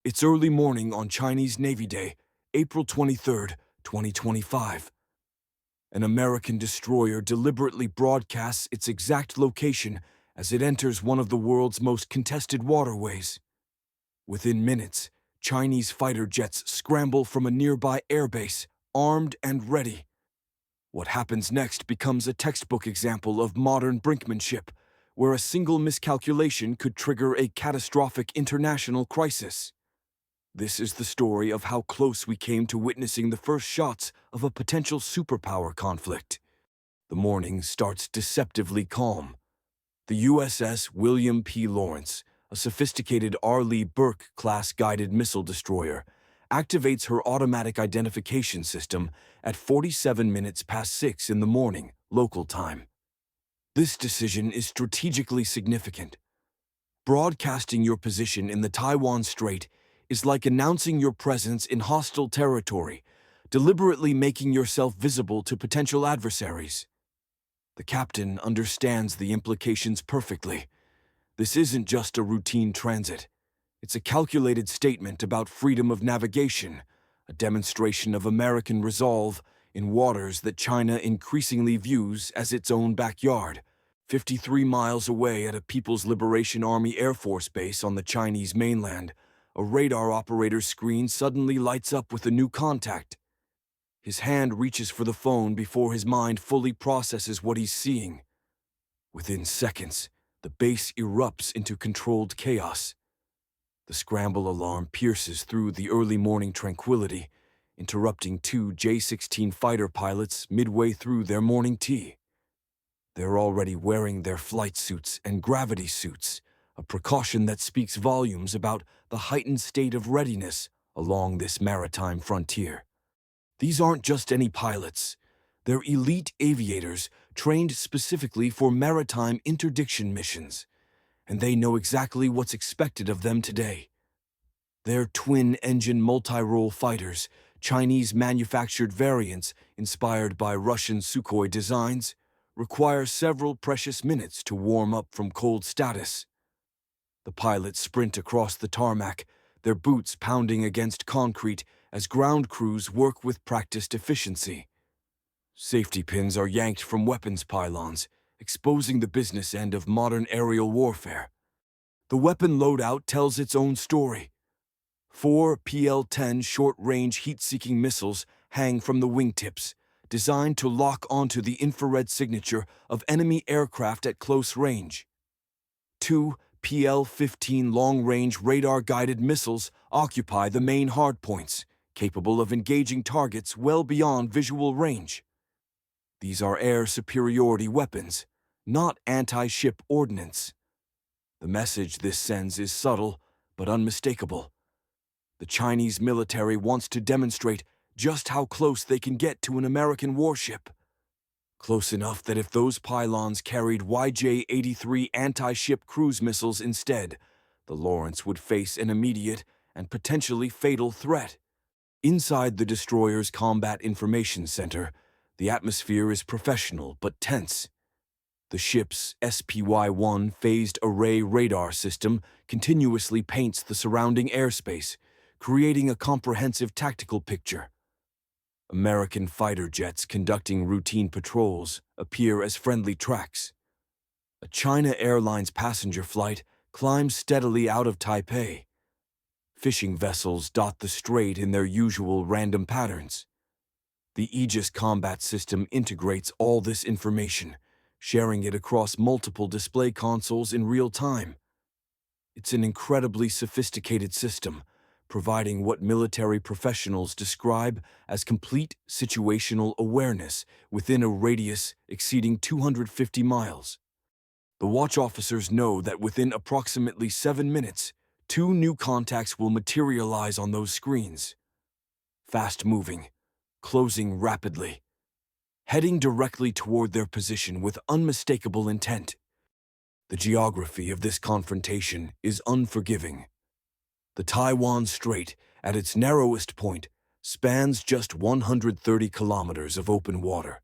It's early morning on Chinese Navy Day, April 23rd, 2025. An American destroyer deliberately broadcasts its exact location as it enters one of the world's most contested waterways. Within minutes, Chinese fighter jets scramble from a nearby airbase, armed and ready. What happens next becomes a textbook example of modern brinkmanship, where a single miscalculation could trigger a catastrophic international crisis. This is the story of how close we came to witnessing the first shots of a potential superpower conflict. The morning starts deceptively calm. The USS William P. Lawrence, a sophisticated R. Lee Burke-class guided missile destroyer, activates her automatic identification system at 47 minutes past 6 in the morning, local time. This decision is strategically significant. Broadcasting your position in the Taiwan Strait is like announcing your presence in hostile territory, deliberately making yourself visible to potential adversaries. The captain understands the implications perfectly. This isn't just a routine transit. It's a calculated statement about freedom of navigation, a demonstration of American resolve in waters that China increasingly views as its own backyard. 53 miles away at a People's Liberation Army Air Force base on the Chinese mainland, a radar operator's screen suddenly lights up with a new contact. His hand reaches for the phone before his mind fully processes what he's seeing. Within seconds, the base erupts into controlled chaos. The scramble alarm pierces through the early morning tranquility, interrupting two J-16 fighter pilots midway through their morning tea. They're already wearing their flight suits and gravity suits, a precaution that speaks volumes about the heightened state of readiness along this maritime frontier. These aren't just any pilots. They're elite aviators trained specifically for maritime interdiction missions, and they know exactly what's expected of them today. They're twin-engine multi-role fighters, Chinese-manufactured variants inspired by Russian Sukhoi designs, require several precious minutes to warm up from cold status. The pilots sprint across the tarmac, their boots pounding against concrete as ground crews work with practiced efficiency. Safety pins are yanked from weapons pylons, exposing the business end of modern aerial warfare. The weapon loadout tells its own story. 4 PL-10 short-range heat-seeking missiles hang from the wingtips, designed to lock onto the infrared signature of enemy aircraft at close range. 2 PL-15 long-range radar-guided missiles occupy the main hardpoints, capable of engaging targets well beyond visual range. These are air superiority weapons, not anti-ship ordnance. The message this sends is subtle but unmistakable. The Chinese military wants to demonstrate just how close they can get to an American warship. Close enough that if those pylons carried YJ-83 anti-ship cruise missiles instead, the Lawrence would face an immediate and potentially fatal threat. Inside the destroyer's Combat Information Center, the atmosphere is professional but tense. The ship's SPY-1 phased array radar system continuously paints the surrounding airspace, creating a comprehensive tactical picture. American fighter jets conducting routine patrols appear as friendly tracks. A China Airlines passenger flight climbs steadily out of Taipei. Fishing vessels dot the strait in their usual random patterns. The Aegis combat system integrates all this information, sharing it across multiple display consoles in real time. It's an incredibly sophisticated system, providing what military professionals describe as complete situational awareness within a radius exceeding 250 miles. The watch officers know that within approximately 7 minutes, 2 new contacts will materialize on those screens. Fast-moving, closing rapidly, heading directly toward their position with unmistakable intent. The geography of this confrontation is unforgiving. The Taiwan Strait, at its narrowest point, spans just 130 kilometers of open water.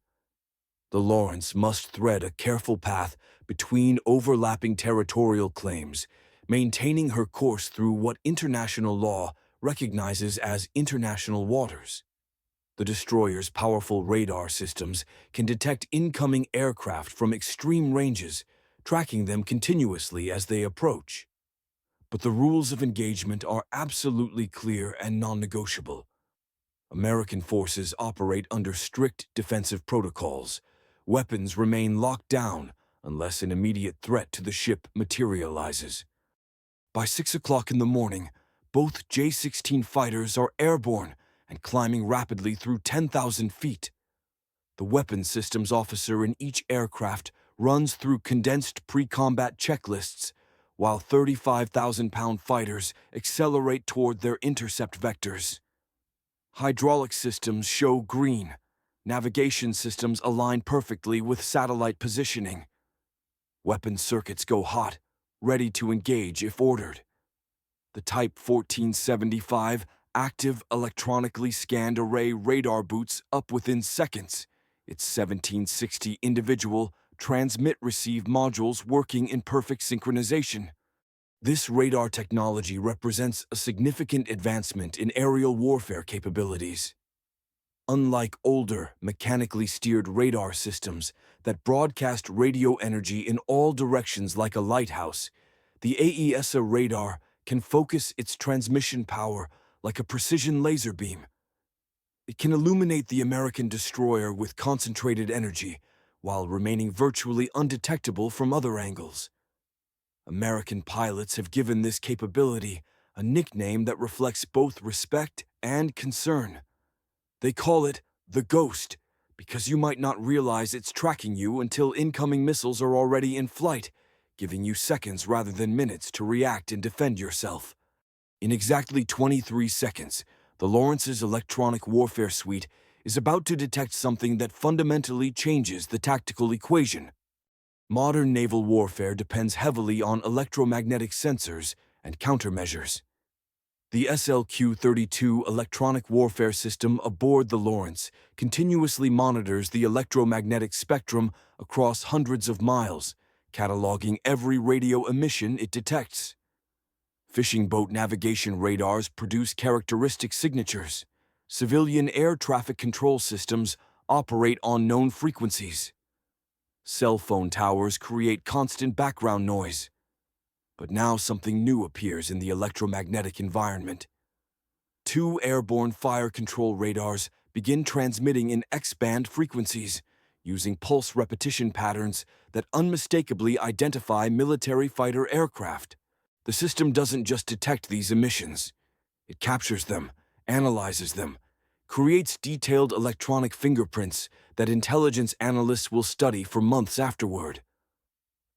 The Lawrence must thread a careful path between overlapping territorial claims, maintaining her course through what international law recognizes as international waters. The destroyer's powerful radar systems can detect incoming aircraft from extreme ranges, tracking them continuously as they approach. But the rules of engagement are absolutely clear and non-negotiable. American forces operate under strict defensive protocols. Weapons remain locked down unless an immediate threat to the ship materializes. By 6 o'clock in the morning, both J-16 fighters are airborne and climbing rapidly through 10,000 feet. The weapons systems officer in each aircraft runs through condensed pre-combat checklists, while 35,000-pound fighters accelerate toward their intercept vectors. Hydraulic systems show green. Navigation systems align perfectly with satellite positioning. Weapon circuits go hot, ready to engage if ordered. The Type 1475 active electronically scanned array radar boots up within seconds, its 1760 individual transmit-receive modules working in perfect synchronization. This radar technology represents a significant advancement in aerial warfare capabilities. Unlike older, mechanically steered radar systems that broadcast radio energy in all directions like a lighthouse, the AESA radar can focus its transmission power like a precision laser beam. It can illuminate the American destroyer with concentrated energy while remaining virtually undetectable from other angles. American pilots have given this capability a nickname that reflects both respect and concern. They call it the Ghost because you might not realize it's tracking you until incoming missiles are already in flight, giving you seconds rather than minutes to react and defend yourself. In exactly 23 seconds, the Lawrence's electronic warfare suite is about to detect something that fundamentally changes the tactical equation. Modern naval warfare depends heavily on electromagnetic sensors and countermeasures. The SLQ-32 electronic warfare system aboard the Lawrence continuously monitors the electromagnetic spectrum across hundreds of miles, cataloging every radio emission it detects. Fishing boat navigation radars produce characteristic signatures. Civilian air traffic control systems operate on known frequencies. Cell phone towers create constant background noise. But now something new appears in the electromagnetic environment. Two airborne fire control radars begin transmitting in X-band frequencies, using pulse repetition patterns that unmistakably identify military fighter aircraft. The system doesn't just detect these emissions. It captures them, analyzes them, creates detailed electronic fingerprints that intelligence analysts will study for months afterward.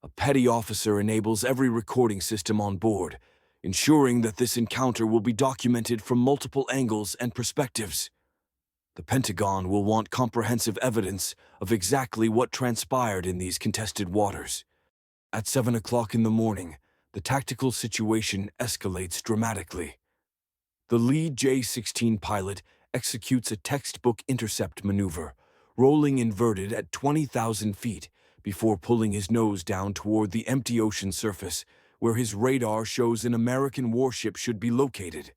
A petty officer enables every recording system on board, ensuring that this encounter will be documented from multiple angles and perspectives. The Pentagon will want comprehensive evidence of exactly what transpired in these contested waters. At 7 o'clock in the morning, the tactical situation escalates dramatically. The lead J-16 pilot executes a textbook intercept maneuver, rolling inverted at 20,000 feet before pulling his nose down toward the empty ocean surface, where his radar shows an American warship should be located.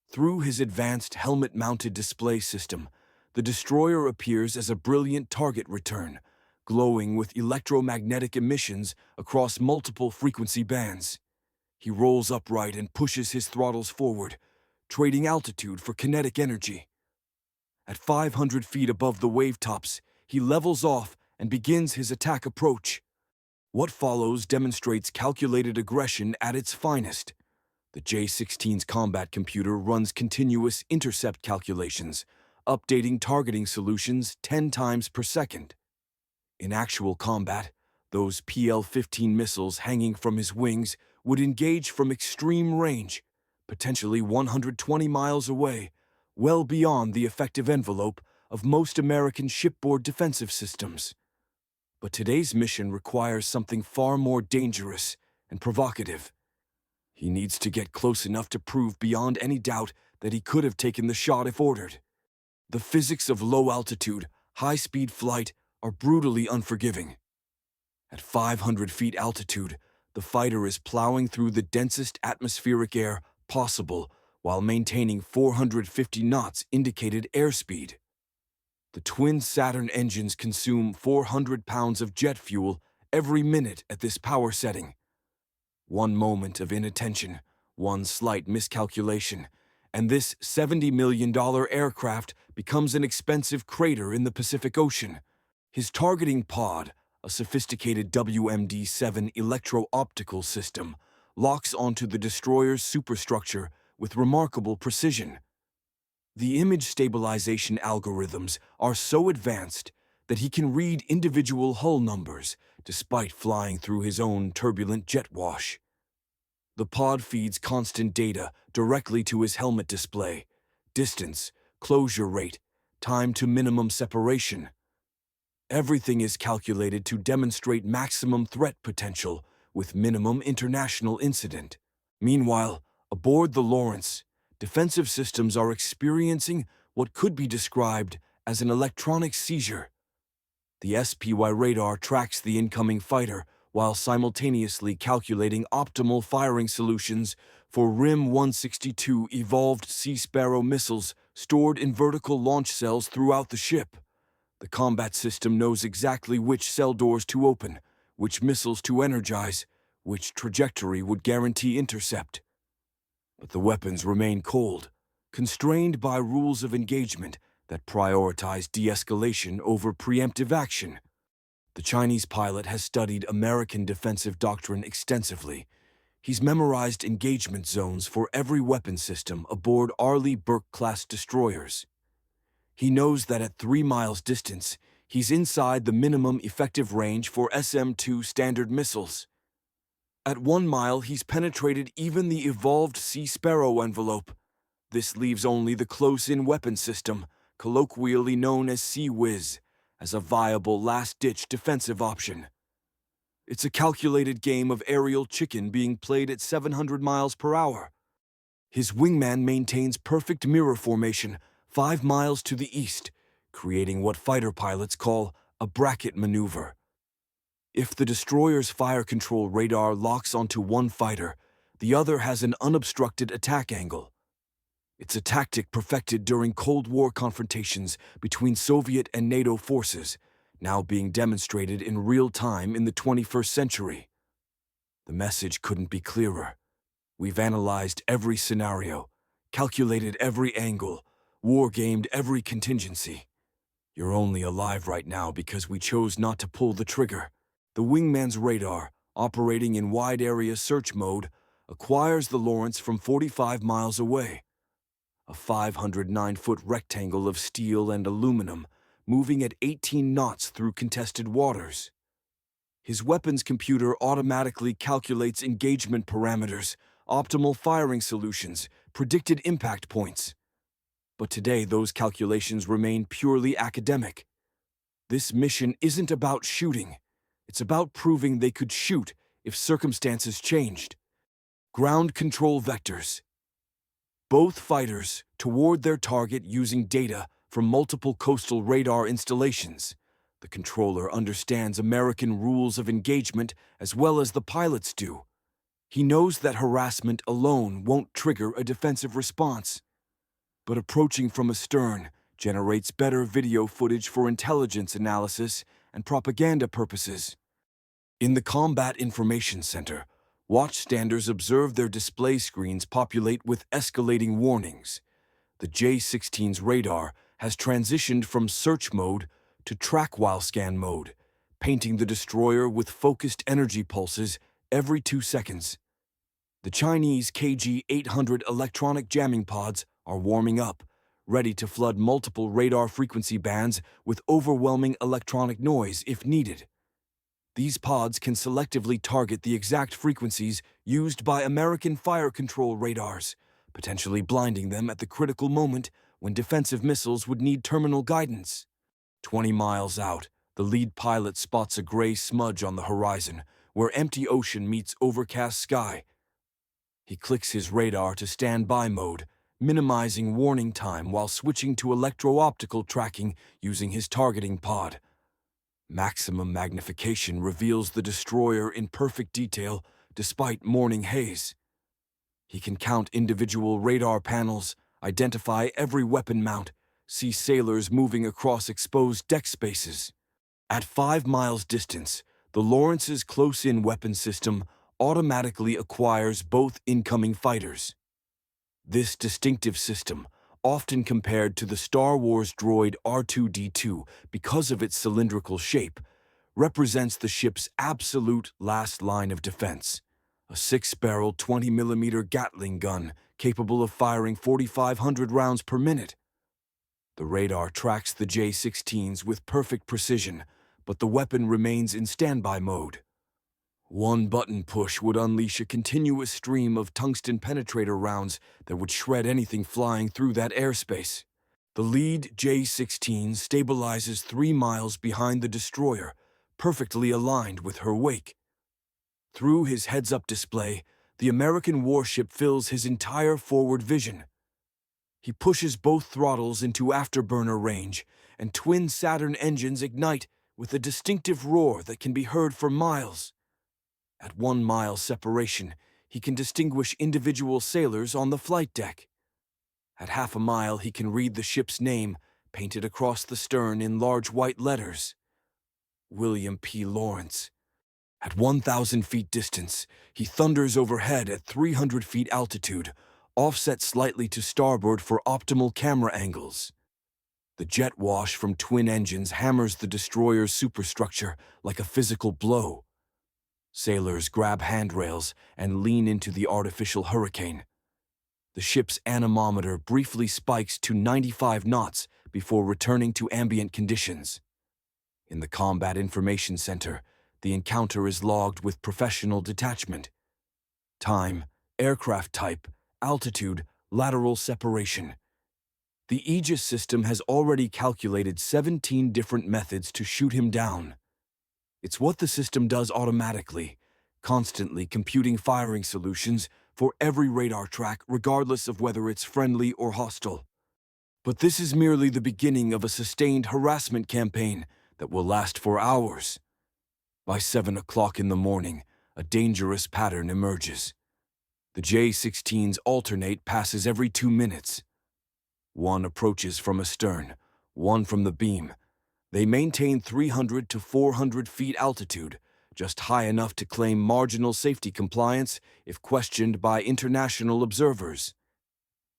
Through his advanced helmet-mounted display system, the destroyer appears as a brilliant target return, glowing with electromagnetic emissions across multiple frequency bands. He rolls upright and pushes his throttles forward, trading altitude for kinetic energy. At 500 feet above the wavetops, he levels off and begins his attack approach. What follows demonstrates calculated aggression at its finest. The J-16's combat computer runs continuous intercept calculations, updating targeting solutions 10 times per second. In actual combat, those PL-15 missiles hanging from his wings would engage from extreme range, potentially 120 miles away, well beyond the effective envelope of most American shipboard defensive systems. But today's mission requires something far more dangerous and provocative. He needs to get close enough to prove beyond any doubt that he could have taken the shot if ordered. The physics of low-altitude, high-speed flight are brutally unforgiving. At 500 feet altitude, The fighter is plowing through the densest atmospheric air possible while maintaining 450 knots indicated airspeed. The twin Saturn engines consume 400 pounds of jet fuel every minute at this power setting. One moment of inattention, one slight miscalculation, and this $70 million aircraft becomes an expensive crater in the Pacific Ocean. His targeting pod, a sophisticated WMD-7 electro-optical system, locks onto the destroyer's superstructure with remarkable precision. The image stabilization algorithms are so advanced that he can read individual hull numbers despite flying through his own turbulent jet wash. The pod feeds constant data directly to his helmet display: distance, closure rate, time to minimum separation. Everything is calculated to demonstrate maximum threat potential with minimum international incident. Meanwhile, aboard the Lawrence, defensive systems are experiencing what could be described as an electronic seizure. The SPY radar tracks the incoming fighter while simultaneously calculating optimal firing solutions for RIM-162 evolved Sea Sparrow missiles stored in vertical launch cells throughout the ship. The combat system knows exactly which cell doors to open, which missiles to energize, which trajectory would guarantee intercept. But the weapons remain cold, constrained by rules of engagement that prioritize de-escalation over preemptive action. The Chinese pilot has studied American defensive doctrine extensively. He's memorized engagement zones for every weapon system aboard Arleigh Burke-class destroyers. He knows that at 3 miles distance, he's inside the minimum effective range for SM-2 standard missiles. At 1 mile, he's penetrated even the evolved Sea Sparrow envelope. This leaves only the close-in weapon system, colloquially known as Sea Whiz, as a viable last-ditch defensive option. It's a calculated game of aerial chicken being played at 700 miles per hour. His wingman maintains perfect mirror formation 5 miles to the east, creating what fighter pilots call a bracket maneuver. If the destroyer's fire control radar locks onto one fighter, the other has an unobstructed attack angle. It's a tactic perfected during Cold War confrontations between Soviet and NATO forces, now being demonstrated in real time in the 21st century. The message couldn't be clearer. We've analyzed every scenario, calculated every angle, war-gamed every contingency. You're only alive right now because we chose not to pull the trigger. The wingman's radar, operating in wide-area search mode, acquires the Lawrence from 45 miles away. A 509-foot rectangle of steel and aluminum, moving at 18 knots through contested waters. His weapons computer automatically calculates engagement parameters, optimal firing solutions, predicted impact points. But today, those calculations remain purely academic. This mission isn't about shooting. It's about proving they could shoot if circumstances changed. Ground control vectors. Both fighters toward their target using data from multiple coastal radar installations. The controller understands American rules of engagement as well as the pilots do. He knows that harassment alone won't trigger a defensive response. But approaching from astern generates better video footage for intelligence analysis and propaganda purposes. In the Combat Information Center, watchstanders observe their display screens populate with escalating warnings. The J-16's radar has transitioned from search mode to track-while-scan mode, painting the destroyer with focused energy pulses every 2 seconds. The Chinese KG-800 electronic jamming pods are warming up, ready to flood multiple radar frequency bands with overwhelming electronic noise if needed. These pods can selectively target the exact frequencies used by American fire control radars, potentially blinding them at the critical moment when defensive missiles would need terminal guidance. 20 miles out, the lead pilot spots a gray smudge on the horizon, where empty ocean meets overcast sky. He clicks his radar to standby mode, minimizing warning time while switching to electro-optical tracking using his targeting pod. Maximum magnification reveals the destroyer in perfect detail, despite morning haze. He can count individual radar panels, identify every weapon mount, see sailors moving across exposed deck spaces. At 5 miles distance, the Lawrence's close-in weapon system automatically acquires both incoming fighters. This distinctive system, often compared to the Star Wars droid R2-D2 because of its cylindrical shape, represents the ship's absolute last line of defense. A 6-barrel 20mm Gatling gun capable of firing 4,500 rounds per minute. The radar tracks the J-16s with perfect precision, but the weapon remains in standby mode. One button push would unleash a continuous stream of tungsten penetrator rounds that would shred anything flying through that airspace. The lead J-16 stabilizes 3 miles behind the destroyer, perfectly aligned with her wake. Through his heads-up display, the American warship fills his entire forward vision. He pushes both throttles into afterburner range, and twin Saturn engines ignite with a distinctive roar that can be heard for miles. At 1 mile separation, he can distinguish individual sailors on the flight deck. At half a mile, he can read the ship's name painted across the stern in large white letters. William P. Lawrence. At 1,000 feet distance, he thunders overhead at 300 feet altitude, offset slightly to starboard for optimal camera angles. The jet wash from twin engines hammers the destroyer's superstructure like a physical blow. Sailors grab handrails and lean into the artificial hurricane. The ship's anemometer briefly spikes to 95 knots before returning to ambient conditions. In the Combat Information Center, the encounter is logged with professional detachment. Time, aircraft type, altitude, lateral separation. The Aegis system has already calculated 17 different methods to shoot him down. It's what the system does automatically, constantly computing firing solutions for every radar track regardless of whether it's friendly or hostile. But this is merely the beginning of a sustained harassment campaign that will last for hours. By 7 o'clock in the morning, a dangerous pattern emerges. The J-16s alternate passes every 2 minutes. One approaches from astern, one from the beam. They maintain 300 to 400 feet altitude, just high enough to claim marginal safety compliance if questioned by international observers.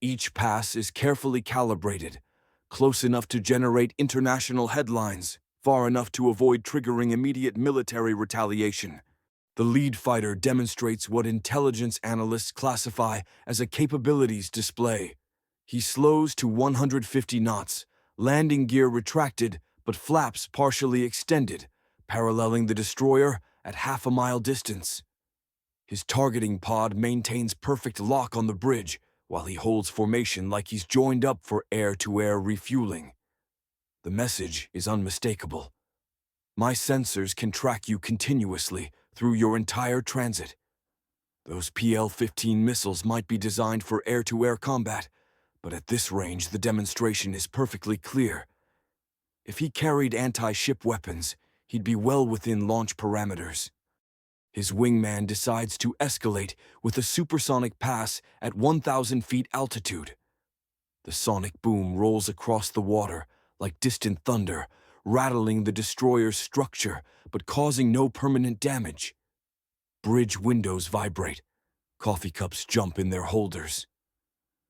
Each pass is carefully calibrated, close enough to generate international headlines, far enough to avoid triggering immediate military retaliation. The lead fighter demonstrates what intelligence analysts classify as a capabilities display. He slows to 150 knots, landing gear retracted, but flaps partially extended, paralleling the destroyer at half a mile distance. His targeting pod maintains perfect lock on the bridge, while he holds formation like he's joined up for air-to-air refueling. The message is unmistakable. My sensors can track you continuously through your entire transit. Those PL-15 missiles might be designed for air-to-air combat, but at this range the demonstration is perfectly clear. If he carried anti-ship weapons, he'd be well within launch parameters. His wingman decides to escalate with a supersonic pass at 1,000 feet altitude. The sonic boom rolls across the water like distant thunder, rattling the destroyer's structure but causing no permanent damage. Bridge windows vibrate. Coffee cups jump in their holders.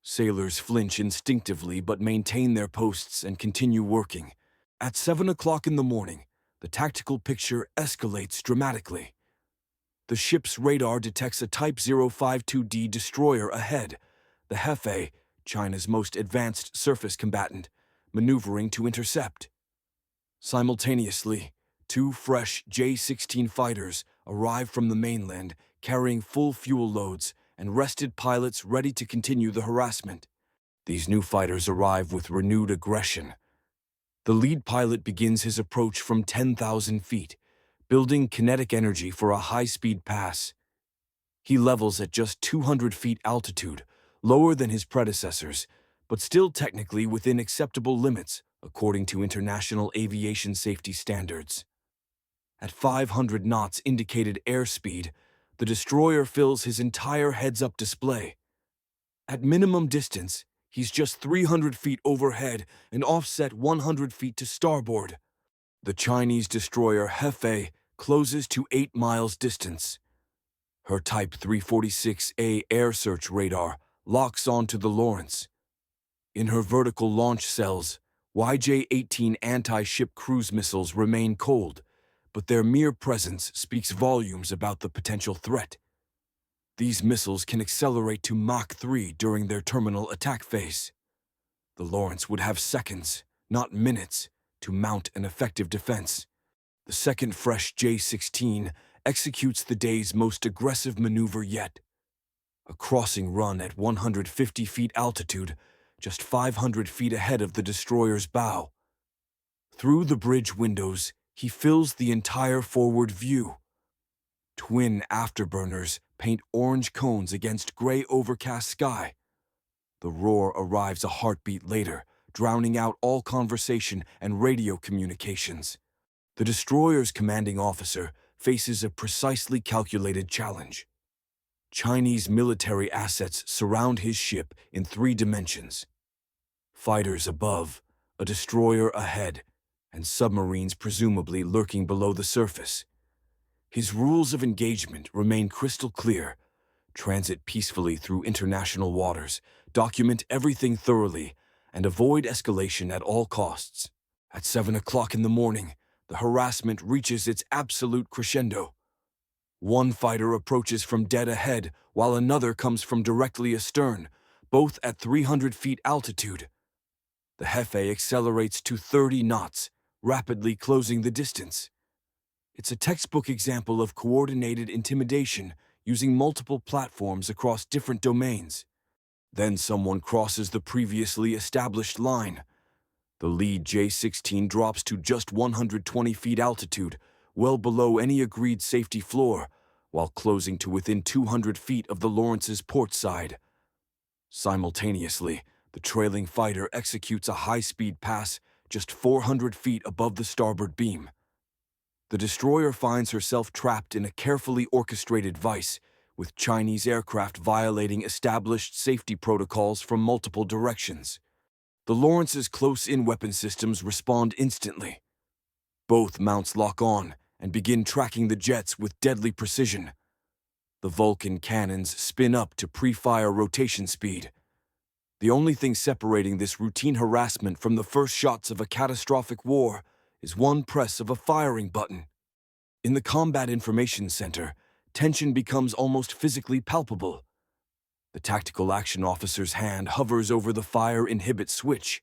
Sailors flinch instinctively but maintain their posts and continue working. At 7 o'clock in the morning, the tactical picture escalates dramatically. The ship's radar detects a Type 052D destroyer ahead, the Hefei, China's most advanced surface combatant, maneuvering to intercept. Simultaneously, 2 fresh J-16 fighters arrive from the mainland carrying full fuel loads and rested pilots ready to continue the harassment. These new fighters arrive with renewed aggression. The lead pilot begins his approach from 10,000 feet, building kinetic energy for a high-speed pass. He levels at just 200 feet altitude, lower than his predecessors, but still technically within acceptable limits according to international aviation safety standards. At 500 knots indicated airspeed, the destroyer fills his entire heads-up display. At minimum distance, he's just 300 feet overhead and offset 100 feet to starboard. The Chinese destroyer Hefei closes to 8 miles distance. Her Type 346A air search radar locks onto the Lawrence. In her vertical launch cells, YJ-18 anti-ship cruise missiles remain cold, but their mere presence speaks volumes about the potential threat. These missiles can accelerate to Mach 3 during their terminal attack phase. The Lawrence would have seconds, not minutes, to mount an effective defense. The second fresh J-16 executes the day's most aggressive maneuver yet. A crossing run at 150 feet altitude, just 500 feet ahead of the destroyer's bow. Through the bridge windows, he fills the entire forward view. Twin afterburners paint orange cones against gray overcast sky. The roar arrives a heartbeat later, drowning out all conversation and radio communications. The destroyer's commanding officer faces a precisely calculated challenge. Chinese military assets surround his ship in 3 dimensions. Fighters above, a destroyer ahead, and submarines presumably lurking below the surface. His rules of engagement remain crystal clear. Transit peacefully through international waters, document everything thoroughly, and avoid escalation at all costs. At 7 o'clock in the morning, the harassment reaches its absolute crescendo. One fighter approaches from dead ahead, while another comes from directly astern, both at 300 feet altitude. The Hefei accelerates to 30 knots, rapidly closing the distance. It's a textbook example of coordinated intimidation using multiple platforms across different domains. Then someone crosses the previously established line. The lead J-16 drops to just 120 feet altitude, well below any agreed safety floor, while closing to within 200 feet of the Lawrence's port side. Simultaneously, the trailing fighter executes a high-speed pass just 400 feet above the starboard beam. The destroyer finds herself trapped in a carefully orchestrated vice, with Chinese aircraft violating established safety protocols from multiple directions. The Lawrence's close-in weapon systems respond instantly. Both mounts lock on and begin tracking the jets with deadly precision. The Vulcan cannons spin up to pre-fire rotation speed. The only thing separating this routine harassment from the first shots of a catastrophic war is one press of a firing button. In the Combat Information Center, tension becomes almost physically palpable. The tactical action officer's hand hovers over the fire inhibit switch.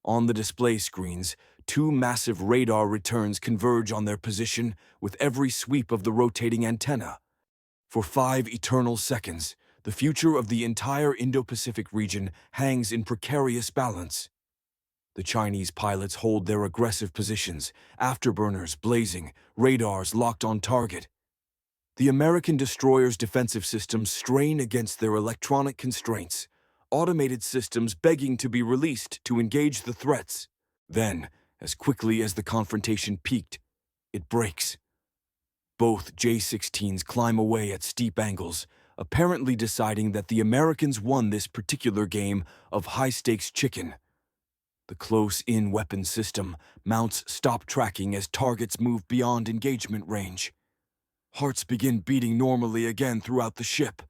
On the display screens, 2 massive radar returns converge on their position with every sweep of the rotating antenna. For 5 eternal seconds, the future of the entire Indo-Pacific region hangs in precarious balance. The Chinese pilots hold their aggressive positions, afterburners blazing, radars locked on target. The American destroyer's defensive systems strain against their electronic constraints, automated systems begging to be released to engage the threats. Then, as quickly as the confrontation peaked, it breaks. Both J-16s climb away at steep angles, apparently deciding that the Americans won this particular game of high-stakes chicken. The close-in weapon system mounts stop tracking as targets move beyond engagement range. Hearts begin beating normally again throughout the ship.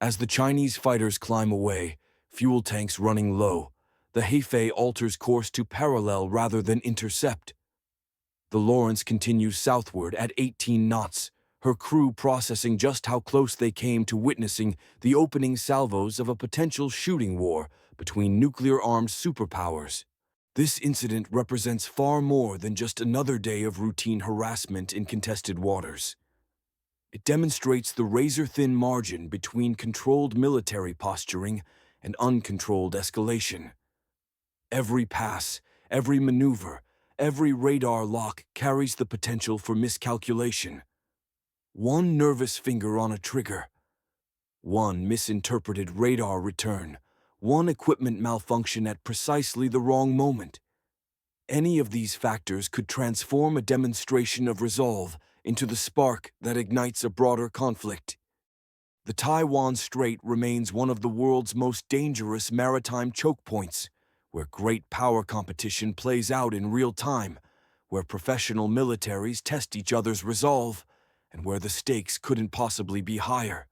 As the Chinese fighters climb away, fuel tanks running low, the Hefei alters course to parallel rather than intercept. The Lawrence continues southward at 18 knots, her crew processing just how close they came to witnessing the opening salvos of a potential shooting war between nuclear-armed superpowers. This incident represents far more than just another day of routine harassment in contested waters. It demonstrates the razor-thin margin between controlled military posturing and uncontrolled escalation. Every pass, every maneuver, every radar lock carries the potential for miscalculation. One nervous finger on a trigger, one misinterpreted radar return, one equipment malfunction at precisely the wrong moment. Any of these factors could transform a demonstration of resolve into the spark that ignites a broader conflict. The Taiwan Strait remains one of the world's most dangerous maritime choke points, where great power competition plays out in real time, where professional militaries test each other's resolve, and where the stakes couldn't possibly be higher.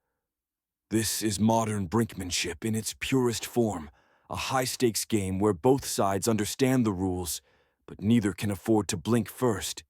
This is modern brinkmanship in its purest form, a high-stakes game where both sides understand the rules, but neither can afford to blink first.